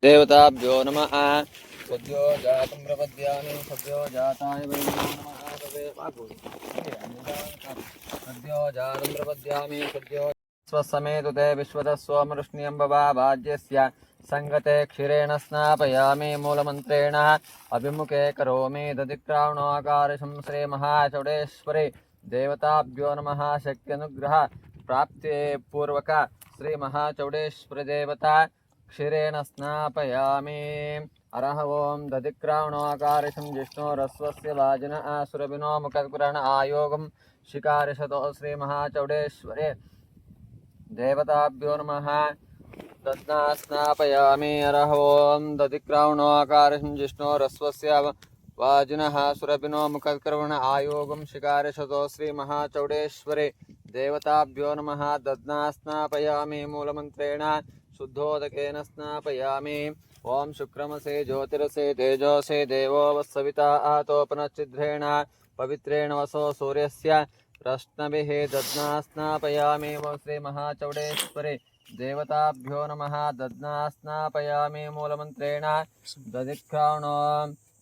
देवताभ्यो नमः। सद्यो जातं प्रपद्यामि सद्यो जाताय वै नमः। सद्यो जातं प्रपद्यामि सद्यो स्वसमेतु ते विश्वतस्वमृष्ण्यम्बवा भाज्यस्य संगते क्षीरेण स्नापयामि मूलमन्त्रेण अभिमुखे करोमि दधिक्रावणोऽकारशं श्रीमहाचौडेश्वरी देवताभ्यो नमः। शक्त्यनुग्रह प्राप्ते पूर्वक श्रीमहाचौडेश्वरी देवता क्षीरेण स्नापयामि। अरह ओं दधिक्रावणोऽकारशं जिष्णोरस्वस्य वाजिन आसुरभिनो मुखकुरण आयोगं शिकारशतो श्रीमहाचौडेश्वरे देवताभ्यो नमः। दध्ना स्नापयामि। अरह ओं दधिक्रावणोऽकारशं जिष्णोरस्वस्य वाजिनः सुरभिनो मुखकर्वण आयोगं शिकारशतो श्रीमहाचौडेश्वरे देवताभ्यो नमः। दध्ना स्नापयामि मूलमन्त्रेण शुद्धोदकेन स्नापयामि। ओं शुक्रमसे ज्योतिरसे तेजोसे देवो वत्सविता आतोपनच्छिद्रेण पवित्रेण वसो सूर्यस्य रश्नभिः दध्ना स्नापयामि। ओं श्रीमहाचौडेश्वरे देवताभ्यो नमः। दध्ना स्नापयामि मूलमन्त्रेण दधिक्रावणो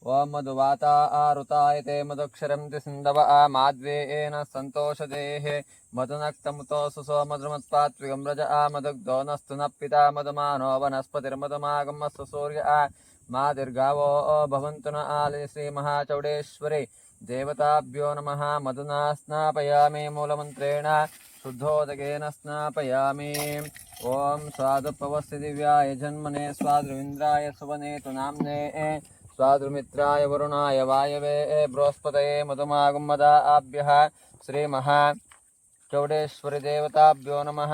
ओं मधुवाता आरुतायते मधुक्षरं तिसिन्धव माद्वेयेन सन्तोषदेः मधुनक्तमुतो सुसो मधुमत्पात्विकं व्रज मधुग्धो नस्तु नः पिता मधुमानो वनस्पतिर्मधुमागमस्तु सूर्य मा दीर्घावो भवन्तु न आलि श्रीमहाचौडेश्वरे देवताभ्यो नमः। मधुना स्नापयामि मूलमन्त्रेण शुद्धोदकेन स्नापयामि। ॐ स्वादुपवस्य दिव्याय जन्मने स्वादुरिन्द्राय सुवने तु नाम्ने स्वादुमित्राय वरुणाय वायवे बृहस्पतये मधुमागमदाभ्यः श्रीमहाचौडेश्वरी देवताभ्यो नमः।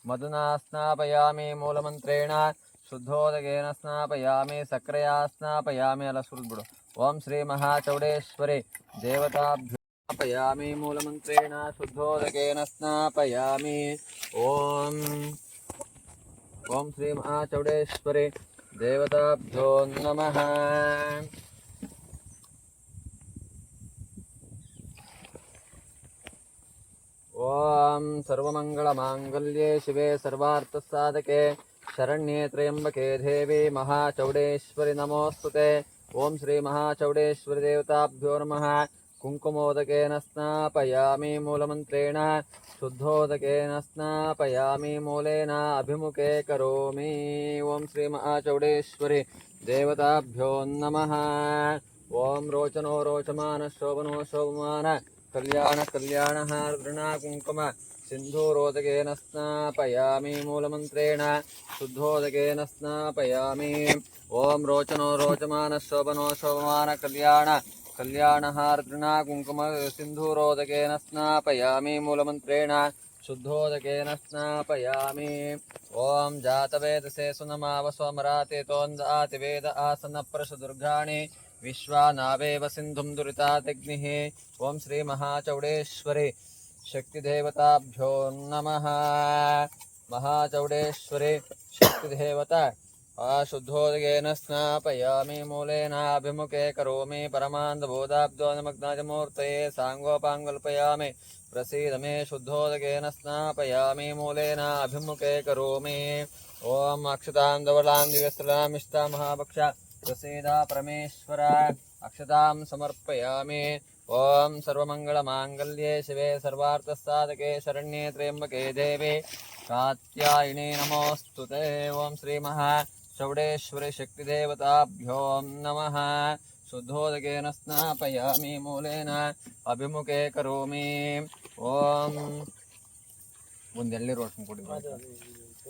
मधुना स्नापयामि मूलमन्त्रेण शुद्धोदकेन स्नापयामि सक्रिया स्नापयामि अलसुर्बुडु। ओं श्रीमहाचौडेश्वरी देवताभ्यो स्नापयामि मूलमन्त्रेण शुद्धोदकेन स्नापयामि। ओं श्रीमहाचौडेश्वरी देवताभ्यो नमः। ओं सर्वमंगलमांगल्ये शिवे सर्वार्थसाधके शरण्ये त्र्यंबके देवी महाचौडेश्वरी नमोस्तुते। ओं श्री महाचौडेश्वरी देवताभ्यो नमः। कुंकुमोदकेन स्नापयामि मूलमन्त्रेण शुद्धोदकेन स्नापयामि मूलेन अभिमुखे करोमि। ओं श्री महाचौडेश्वरी देवताभ्यो नमः। ओं रोचनो रोचमान शोभनो शोभमान कल्याण कल्याणहार्दृणा कुंकुम सिन्धूरोदकेन स्नापयामि मूलमन्त्रेण शुद्धोदकेन स्नापयामि। ओं रोचनो रोचमान शोभनो शोभमान कल्याण कल्याणहार्दृणा कुंकुम सिन्धूरोदकेन स्नापयामि मूलमन्त्रेण शुद्धोदकेन स्नापयामि। ओं जातवेदसे सुनमावसोमराते तोन्दातिवेद आसनप्रशदुर्गाणि विश्वानावेव सिन्धुं दुरितादग्निः। ओं श्री महाचौडेश्वरी शक्तिदेवताभ्यो नमः। महाचौडेश्वरी शक्तिदेवता शुद्धोदकेन स्नापयामि मूलेन अभिमुखे करोमि। परमानन्दबोधाब्दो निमग्नाजमूर्तये साङ्गोपाङ्गल्पयामि। प्रसीद मे शुद्धोदकेन स्नापयामि मूलेन अभिमुखे करोमि। ओं अक्षतां धवलां दिव्यस्त्रलां मिष्टां महाभक्ष प्रसीद परमेश्वर अक्षतां समर्पयामि। ओं सर्वमंगलमांगल्ये शिवे सर्वार्थसाधके शरण्ये त्र्यंबके देवी कात्यायिनी नमोस्तुते। ओं श्री महाचौडेश्वरी शक्तिदेवताभ्यो नमः। शुद्धोदकेन स्नापयामि मूलेन अभिमुखे करोमि। ओं रोशनी कोडी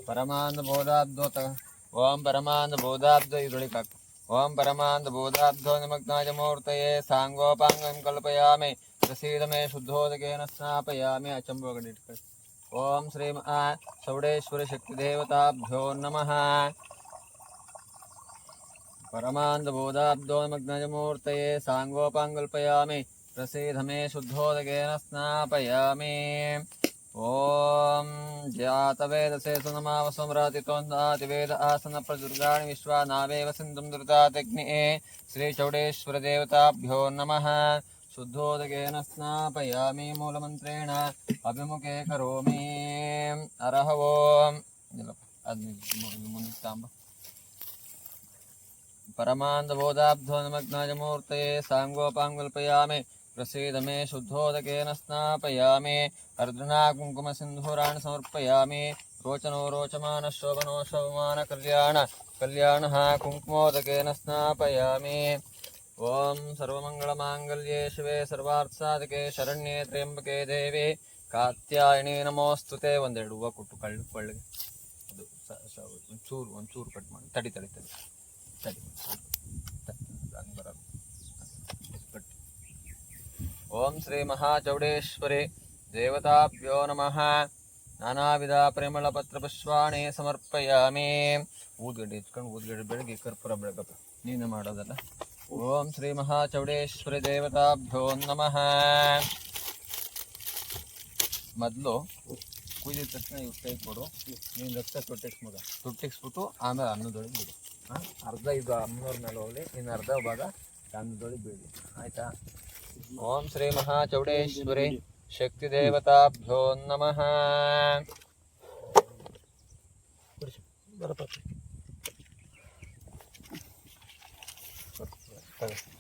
परमानन्दबोधाब्दोत ओं परमानन्दबोधाब्दो इदुळिकाक ओं परमानन्दबोधाब्दो निमग्नाजमूर्तये साङ्गोपाङ्गं कल्पयामि। प्रसीद मे शुद्धोदकेन स्नापयामि। अचम्बोगडिट्क ओं श्री महाचौडेश्वरी शक्तिदेवताभ्यो नमः। परमानन्दबोधाब्दो निमग्नाजमूर्तये साङ्गोपाङ्गल्पयामि। प्रसीद मे शुद्धोदकेन स्नापयामि। ओं जातवेदसे सुनमावसोमरातितोन्दातिवेद आसनप्रदुर्गाणि विश्वानावेव सिन्धुं दुरितादग्निः। श्रीचौडेश्वरदेवताभ्यो नमः। शुद्धोदकेन स्नापयामि मूलमन्त्रेण अभिमुखे करोमि। अरह ओं परमान्दबोधाब्धो नमग्नाजमूर्तये साङ्गोपाङ्गल्पयामि प्रसीद मे शुद्धोदकेन स्नापयामि अर्जुना कुङ्कुमसिन्धूराणि समर्पयामि रोचनो रोचमान शोभनो शोभमान कल्याणः कुङ्कुमोदकेन स्नापयामि ओम सर्वमंगलमांगल्ये शिवे सर्वार्थसाधके शरण्ये त्र्यंबके देवी कात्यायनी नमोस्तुते ಒಂದೆರಡು ಹೂವು ಕೊಟ್ಟು ಕೊಳ್ಳಿಗೆ ಅದು ಒಂಚೂರು ಕಟ್ ಮಾಡಿ ತಡಿ ಓಂ ಶ್ರೀ ಮಹಾಚೌಡೇಶ್ವರಿ ದೇವತಾಭ್ಯೋ ನಮಃ ನಾನಾವಿಧ ಪರಿಮಳ ಪತ್ರ ಪುಷ್ಪಾಣಿ ಸಮರ್ಪಯಾಮಿ ಊದ್ಗಡ್ಡೆ ಇಟ್ಕೊಂಡು ಊದ್ಗಡ್ಡೆ ಬೆಳಗ್ಗೆ ಕರ್ಪೂರ ಬೆಳಗಪ್ಪ ನೀನು ಮಾಡೋದಲ್ಲ ಓಂ ಶ್ರೀ ಮಹಾಚೌಡೇಶ್ವರಿ ದೇವತಾಭ್ಯೋ ನಮಃ ಮೊದಲು ಕುಯ್ದಿದ ತಕ್ಷಣ ಇವ್ರು ಕೈ ಕೊಡು ನೀನು ರಕ್ತ ತೊಟ್ಟಿಸ್ಬಿಟ್ಟು ಆಮೇಲೆ ಅನ್ನದೊಳಗೆ ಬಿಡು ಅರ್ಧ ಇದು ಅಮ್ಮನವ್ರ ಮೇಲೆ ಹೋಗಲಿ ಇನ್ನು ಅರ್ಧ ಭಾಗ ಅನ್ನದೊಳಗೆ ಬಿಡಿ ಆಯಿತಾ ಓಂ ಶ್ರೀ ಮಹಾಚೌಡೇಶ್ವರಿ ಶಕ್ತಿ ದೇವತಾಭ್ಯೋ ನಮಃ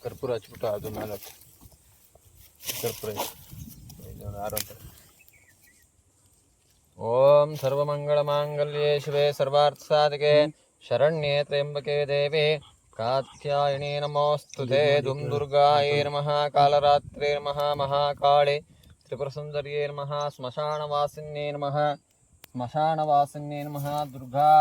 ಕರ್ಪೂರ ಹಚ್ಬಿಟ್ಟು ಅದು ಮೇಲೆ ಕರ್ಪೂರ ಆರೋಗ್ಯ ಓಂ ಸರ್ವಮಂಗಳಮಾಂಗಲ್ಯೇ ಶಿವೆ ಸರ್ವಾರ್ಥಸಾಧಕೆ ಶರಣ್ಯೇ ತ್ರ್ಯಂಬಕೆ ದೇವಿ ಕಾತ್ಯಾಯಿನಿ ನಮೋಸ್ತುತೆ ದುಂ ದುರ್ಗಾಯೇ ನಮಃ ಕಾಲರಾತ್ರೇ ನಮಃ ಮಹಾಕಾಳೆ ತ್ರಿಪುರಸುಂದರ್ಯೇ ನಮಃ ಸ್ಮಶಾನವಾಸಿನ್ಯೇ ನಮಃ ದುರ್ಗಾ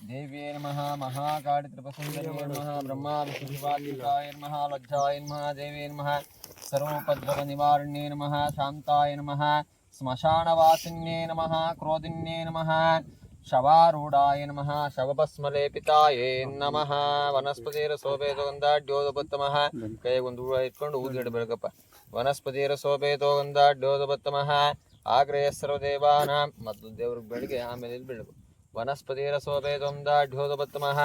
देव्ये नमः महाकाली त्रिपुरसुंदर्ये नमः ब्रह्मा विष्णुवादिकाय नमः लज्जाय नमः देव्ये नमः सर्वोपद्रवनिवारण्ये नमः शान्ताय नमः श्मशानवासिन्ये नमः क्रोधिन्ये नमः शवारूढाय नमः शवभस्मलेपिताये नमः वनस्पतिरसोभेदोगन्धाढ्योदपत्तमः ಕೈಗೊಂದು ಹೂವು ಇಟ್ಕೊಂಡು ಊದ್ಗಡ್ಡೆ ಬೆಳಗಪ್ಪ ವನಸ್ಪತಿರಸೋಭೇದೋಗಂಧಾಢ್ಯೋದಪತ್ತಮಃ ಆಗ್ರಹ ಸರ್ವದೇವಾನಾಂ ಮತ್ತು ದೇವ್ರಿಗೆ ಬೆಳಗ್ಗೆ ಆಮೇಲೆ ಇಲ್ಲಿ ಬೆಳಗು वनस्पतिरसोभेदोगन्धाढ्योदपत्तमः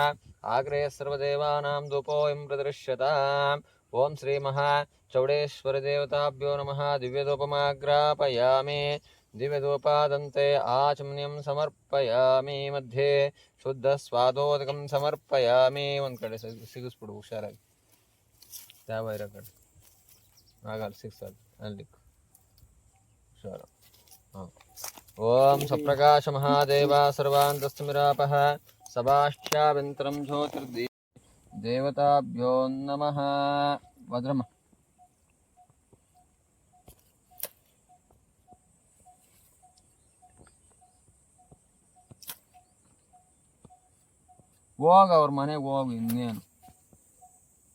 आग्रहे सर्वदेवानां धूपोऽयं प्रदृश्यताम् ओं श्री महाचौडेश्वरदेवताभ्यो नमः दिव्यधूपमाग्रापयामि दिव्यधूपादन्ते आचमनीयं समर्पयामि मध्ये शुद्धस्वादोदकं समर्पयामि ಒಂದು ಕಡೆ ಸಿಗಿಸ್ಬಿಡು ಹುಷಾರಾಗಿ ಯಾವ ಇರೋ ಕಡೆ ಆಗಲ್ಲ ಸಿಗ್ಸಲ್ಲ ಅಲ್ಲಿ ಹುಷಾರು ಹಾಂ ಓಂ ಸಪ್ರಕಾಶ ಮಹಾದೇವ ಸರ್ವಾಂತಸ್ತಮಿರಾಪಃ ಸಭಾಷ್ಟ್ಯಾಭ್ಯಂತರಂ ಜ್ಯೋತಿರ್ದಿ ದೇವತಾಭ್ಯೋ ನಮಃ ಭದ್ರಮ್ಮ ಹೋಗ ಅವ್ರ ಮನೆಗೆ ಹೋಗು ಇನ್ನೇನು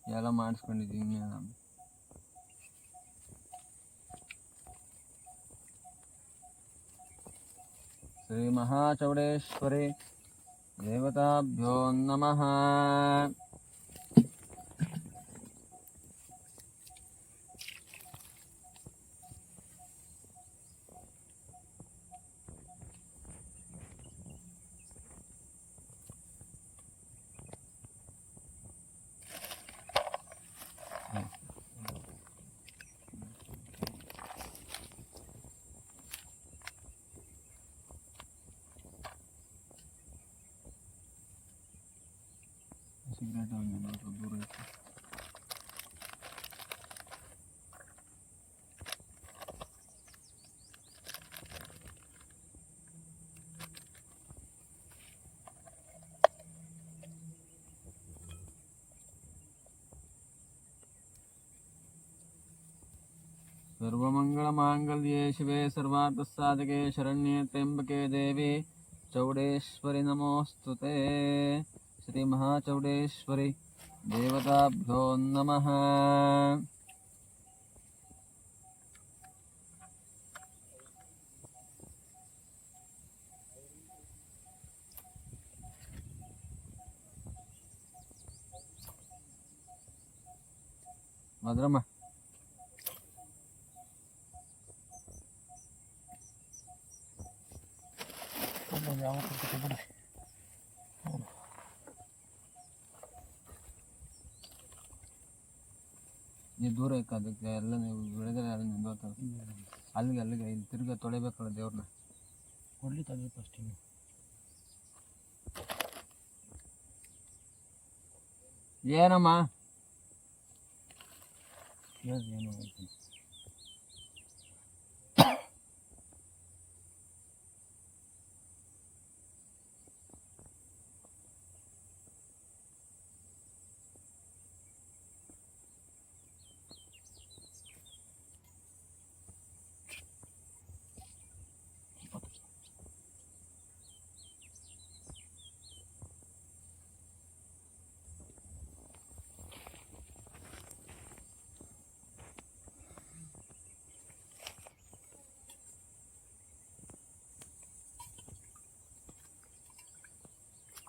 ಎಲ್ಲ ಮಾಡಿಸ್ಕೊಂಡಿದ್ದೀವಿ ಇನ್ನೇನು श्री महाचौडेश्वरी देवताभ्यो नमः सर्वमंगलमांगल्ये शिवे सर्वार्थसाधके शरण्ये त्र्यंबके देवी चौडेश्वरी नमोस्तुते श्री महाचौडेश्वरी देवताभ्यो नमः भद्रಮ್ಮ ನೀವು ದೂರ ಅದಕ್ಕೆ ಎಲ್ಲ ನೀವು ಬೆಳೆದರೆ ಎಲ್ಲ ನಿಂದೋಗ್ತಾರೆ ಅಲ್ಲಿಗೆ ಇಲ್ಲಿ ತಿರ್ಗಿ ತೊಳಿಬೇಕಲ್ಲ ದೇವ್ರನ್ನ ಕೊಡ್ಲಿ ತಗೋ ಫಸ್ಟ್ ಏನಮ್ಮ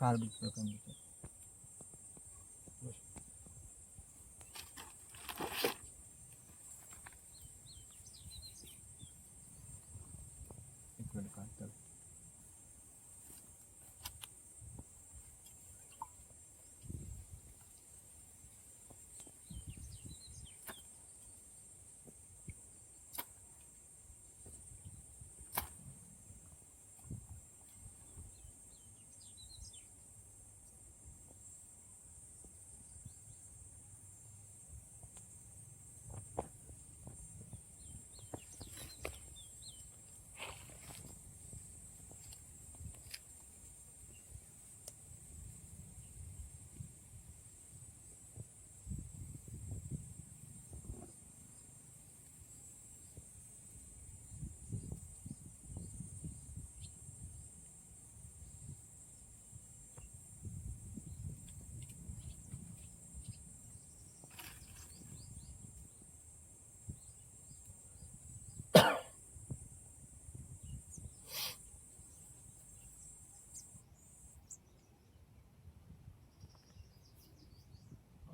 ಕಾಲು ಬಿಡ್ಬೇಕಂದ್ರೆ ಕಾಡ್ತದೆ.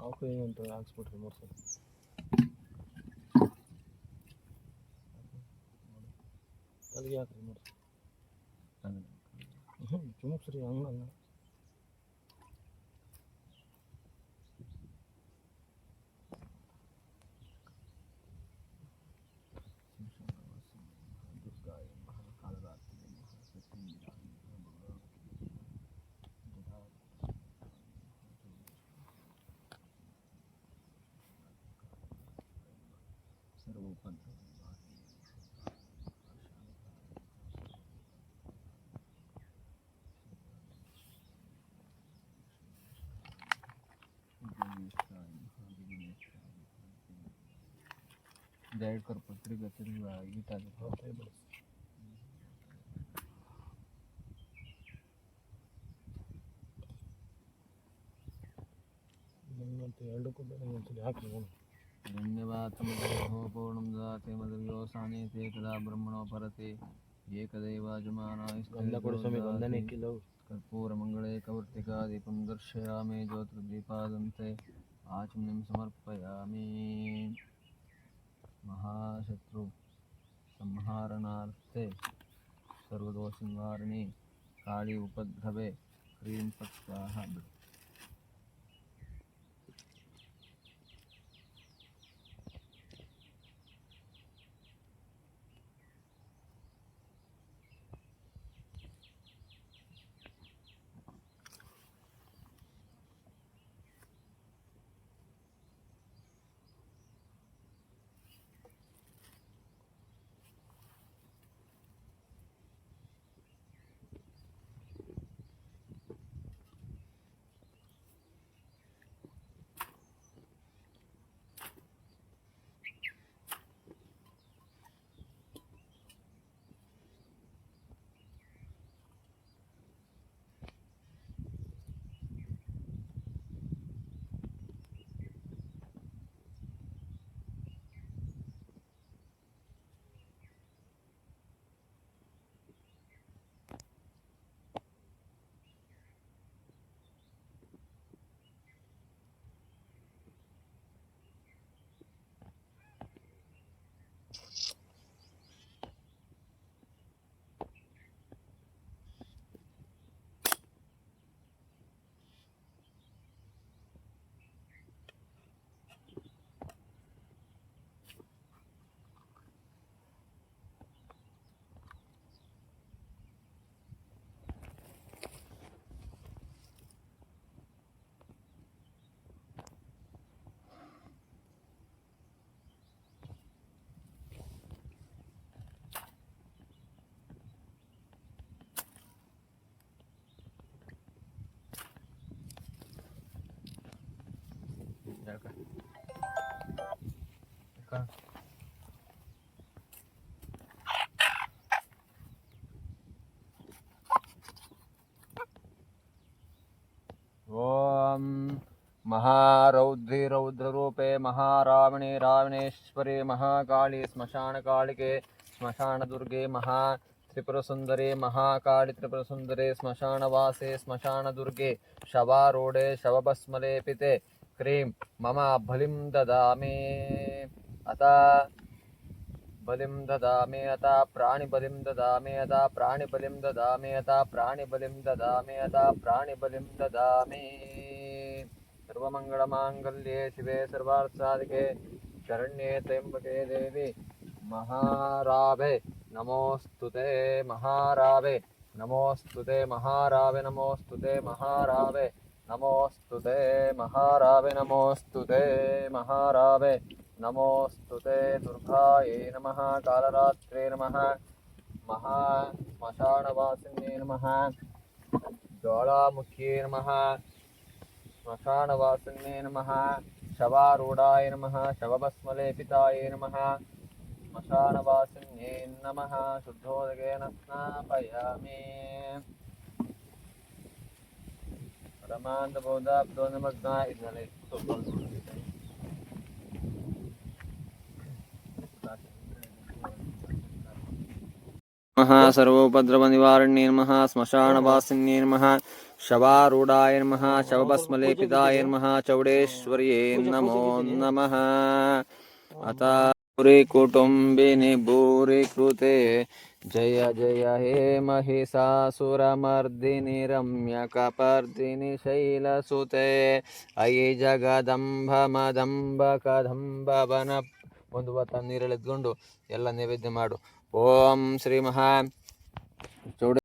ಅವಕ್ಕೆ ಏನಂತ ಹಾಕ್ಸ್ಬಿಟ್ರಿ 3 ಸಲ ಅಲ್ಲಿಗೆ ಹಾಕ್ರಿ 3 ಸಲ ಚುಮುಕ್ಸ್ರಿ ಹಂಗಲ್ಲ डायरेक्ट कर पत्रिका तिरुगा गीता ಎರಡಕ್ಕೂ ಒಂದ್ಸಲಿ ಹಾಕಿ धन्यवाद पूर्णं ददाते मदव्योसाने ते कदा ब्रह्मणो परते एकदैवाजमानाय कर्पूरमङ्गले कवर्तिकादीपं दर्शयामि ज्योतिर्दीपादन्ते आचमनीं समर्पयामि महाशत्रु संहारणार्थे सर्वदोषनिवारिणी काली उपद्रवे क्रीं फट् स्वाहा ಹೇಳ್ಕ ಓಂ ಮಹಾರೌದ್ರಿ ರೌದ್ರರೂಪೆ ಮಹಾರಾವಣೆ ರಾವಣೇಶ್ವರಿ ಮಹಾಕಾಳಿ ಸ್ಮಶಾನಕಾಳಿಕೆ ಸ್ಮಶಾನದುರ್ಗೆ ಮಹಾ ತ್ರಿಪುರಸುಂದರಿ ಮಹಾಕಾಳಿ ತ್ರಿಪುರಸುಂದರಿ ಸ್ಮಶಾನವಾಸೆ ಸ್ಮಶಾನದುರ್ಗೆ ಶವಾರೂಢೆ ಶವಭಸ್ಮಲೇಪಿತೆ ಕ್ರೀಂ ಮಮ ಬಲಿಂ ದದಾಮಿ ಅತ ಬಲಿಂ ದದಾಮಿ ಅತ ಪ್ರಾಣಿಬಲಿಂ ದದಾಮಿ ಅತ ಪ್ರಾಣಿಬಲಿಂ ದದಾಮಿ ಅತ ಪ್ರಾಣಿಬಲಿಂ ದದಾಮಿ ಅತ ಪ್ರಾಣಿಬಲಿಂ ದದಾಮಿ ಸರ್ವಮಂಗಳಮಾಂಗಲ್ಯೆ ಶಿವೆ ಸರ್ವಾರ್ಥಸಾಧಿಕೆ ಶರಣ್ಯೆ ತ್ರ್ಯಂಬಕೆ ದೇವಿ ಮಹಾರಾವೆ ನಮೋಸ್ತುತೆ ಮಹಾರಾವೆ ನಮೋಸ್ತುತೆ ಮಹಾರಾವೆ ನಮೋಸ್ತುತೆ ಮಹಾರಾವೆ ನಮೋಸ್ತುತೆ ಮಹಾರಾವೆ ನಮೋಸ್ತುತೆ ಮಹಾರಾವೆ ನಮೋಸ್ತುತೆ ದುರ್ಗಾಯೇ ನಮಃ ಕಾಲರಾತ್ರೇ ನಮಃ ಮಹಾ ಸ್ಮಶಾನವಾಸಿನ್ಯೇ ನಮಃ ಜ್ವಾಲಾಮುಖ್ಯೇ ನಮಃ ಸ್ಮಶಾನವಾಸಿನ್ಯೇ ನಮಃ ಶವಾರೂಢಾಯ ನಮಃ ಶವಭಸ್ಮಲೇಪಿತಾಯ ನಮಃ ಸ್ಮಶಾನವಾಸಿನ್ಯೇ ನಮಃ ಶುದ್ಧೋದಕೇನ ಸ್ನಾಪಯಾಮಿ ಪರಮಾಂತಬೋಧಾಬ್ದೋ ನಮಗ್ನ ಇದರಲ್ಲಿ ನಮಃ ಸರ್ವೋಪದ್ರವನಿವಾರಣ್ಯೇ ನಮಃ ಸ್ಮಶಾನವಾಸಿನ್ಯೇ ನಮಃ ಶವಾರೂಢಾಯ ನಮಃ ಶವಭಸ್ಮಲೇಪಿತಾಯ ನಮಃ ಚೌಡೇಶ್ವರ್ಯೇ ನಮೋ ನಮಃ ಅತ ಭೂರಿ ಕುಟುಂಬಿನಿ ಭೂರಿ ಕೃತೆ ಜಯ ಜಯ ಹೇ ಮಹಿಷಾಸುರಮರ್ದಿನಿ ರಮ್ಯಕಪರ್ದಿನಿ ಶೈಲಸುತೆ ಅಯಿ ಜಗದಂಬ ಮದಂಬ ಕದಂಬವನ ಒಂದು ಹೊತ್ತ ನೀರಳೆದ್ಕೊಂಡು ಎಲ್ಲ ನೈವೇದ್ಯ ಮಾಡು. ಓಂ ಶ್ರೀ ಮಹಾ ಚೌಡ